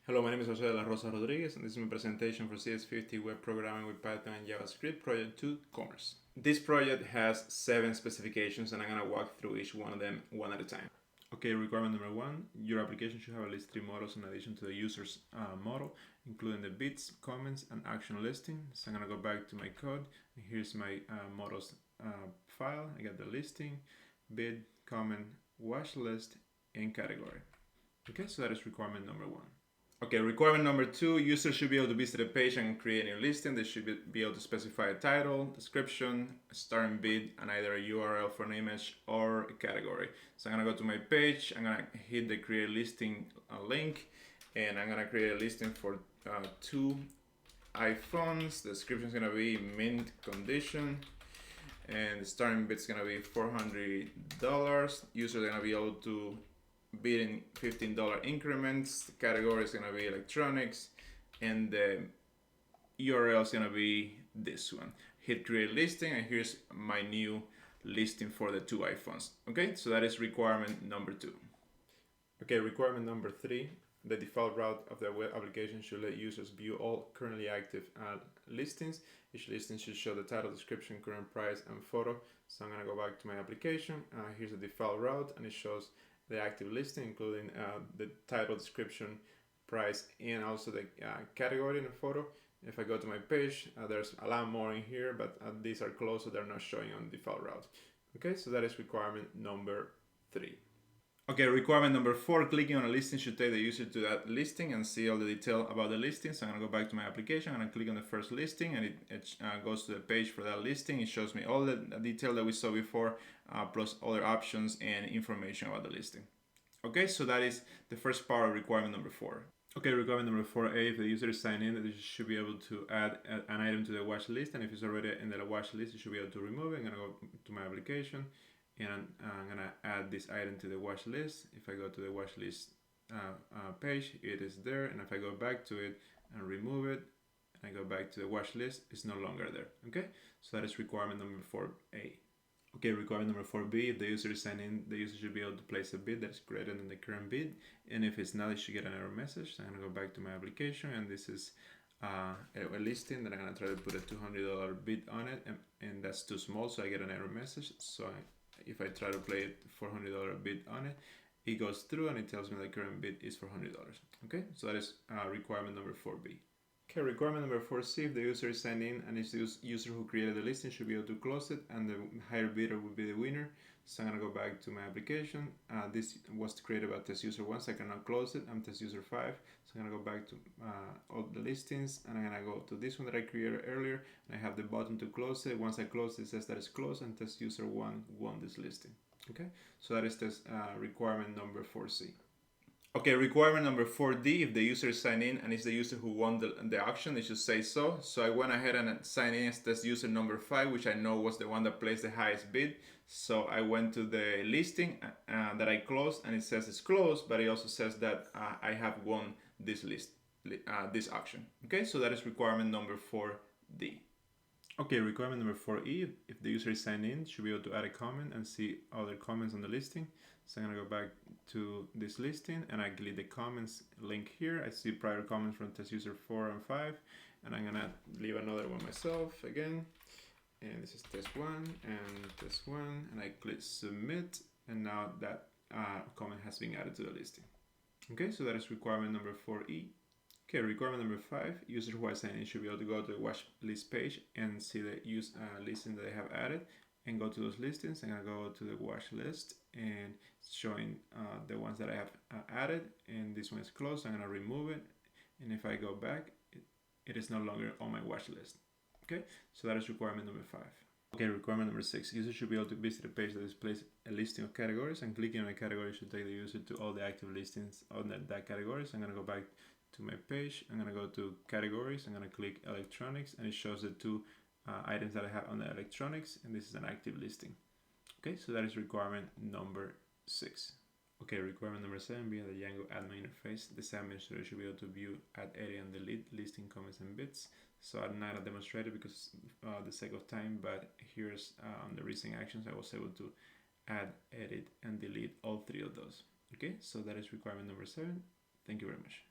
Hello, my name is Jose de la Rosa Rodriguez, and this is my presentation for CS50 Web Programming with Python and JavaScript Project 2 Commerce. This project has 7 specifications, and I'm going to walk through each one of them one at a time. Okay, requirement number 1, your application should have at least 3 models in addition to the user's model, including the bits, comments, and action listing. So I'm going to go back to my code, and here's my models file. I got the listing, bid, comment, watch list, and category. Okay, so that is requirement number 1. Okay, requirement number 2, users should be able to visit a page and create a new listing. They should be able to specify a title, description, a starting bid, and either a URL for an image or a category. So I'm gonna go to my page, I'm gonna hit the create listing link, and I'm gonna create a listing for 2 iPhones. The description is gonna be mint condition, and the starting bid is gonna be $400. Users are gonna be able to bid in $15 increments. The category is gonna be electronics, and the URL is gonna be this one. Hit create listing, and here's my new listing for the 2 iPhones. Okay, so that is requirement number 2. Okay, requirement number 3, the default route of the web application should let users view all currently active listings. Each listing should show the title, description, current price, and photo. So I'm gonna go back to my application. Here's the default route, and it shows the active listing, including the title, description, price, and also the category and the photo. If I go to my page, there's a lot more in here, but these are closed, so they're not showing on the default route. Okay, so that is requirement number 3. Okay, requirement number 4, clicking on a listing should take the user to that listing and see all the detail about the listing. So I'm gonna go back to my application, I'm gonna click on the first listing, and it goes to the page for that listing. It shows me all the detail that we saw before, plus other options and information about the listing. Okay, so that is the first part of requirement number 4. Okay, requirement number 4a, if the user is signed in, they should be able to add an item to the watch list, and if it's already in the watch list, you should be able to remove it. I'm gonna go to my application, and I'm gonna add this item to the watch list. If I go to the watch list page, it is there, and if I go back to it and remove it, and I go back to the watch list, it's no longer there. Okay, so that is requirement number 4a. Okay, requirement number 4b, if the user is signed in, the user should be able to place a bid that's greater than the current bid, and if it's not, it should get an error message. So I'm gonna go back to my application, and this is a listing that I'm gonna try to put a $200 bid on it, and that's too small, so I get an error message. So if I try to play a $400 bid on it, it goes through and it tells me the current bid is $400. Okay, so that is requirement number 4b. Okay, requirement number 4c, if the user is signed in and it's the user who created the listing, should be able to close it, and the higher bidder will be the winner. So I'm gonna go back to my application. This was created by test user 1, so I cannot close it. I'm test user 5, so I'm gonna go back to all the listings, and I'm gonna go to this one that I created earlier, and I have the button to close it. Once I close it, it says that it's closed, and test user 1 won this listing. Okay, so that is this requirement number 4c. Okay, requirement number 4d, if the user is signed in and it's the user who won the auction, it should say so. So I went ahead and signed in as test user number 5, which I know was the one that placed the highest bid. So I went to the listing that I closed, and it says it's closed, but it also says that I have won this this auction. Okay, so that is requirement number 4d. Okay, requirement number 4e, if the user is signed in, should be able to add a comment and see other comments on the listing. So I'm gonna go back to this listing, and I delete the comments link here. I see prior comments from test user 4 and 5, and I'm gonna leave another one myself again. And this is test 1 and test 1, and I click submit, and now that comment has been added to the listing. Okay, so that is requirement number 4e. Okay, requirement number 5, users who are signed in should be able to go to the watch list page and see the listing that they have added, and go to those listings. I'm gonna go to the watch list, and it's showing the ones that I have added, and this one is closed. I'm gonna remove it, and if I go back, it is no longer on my watch list. Okay, so that is requirement number 5. Okay, requirement number 6, users should be able to visit a page that displays a listing of categories, and clicking on a category should take the user to all the active listings on that category. So I'm gonna go back to my page, I'm gonna go to categories, I'm gonna click electronics, and it shows the 2 items that I have on the electronics, and this is an active listing. Okay, so that is requirement number 6. Okay, requirement number 7, via the Django admin interface, the site administrator should be able to view, add, edit, and delete listing comments and bits. So I'm not a demonstrator because the sake of time, but here's on the recent actions, I was able to add, edit, and delete all 3 of those. Okay, so that is requirement number 7. Thank you very much.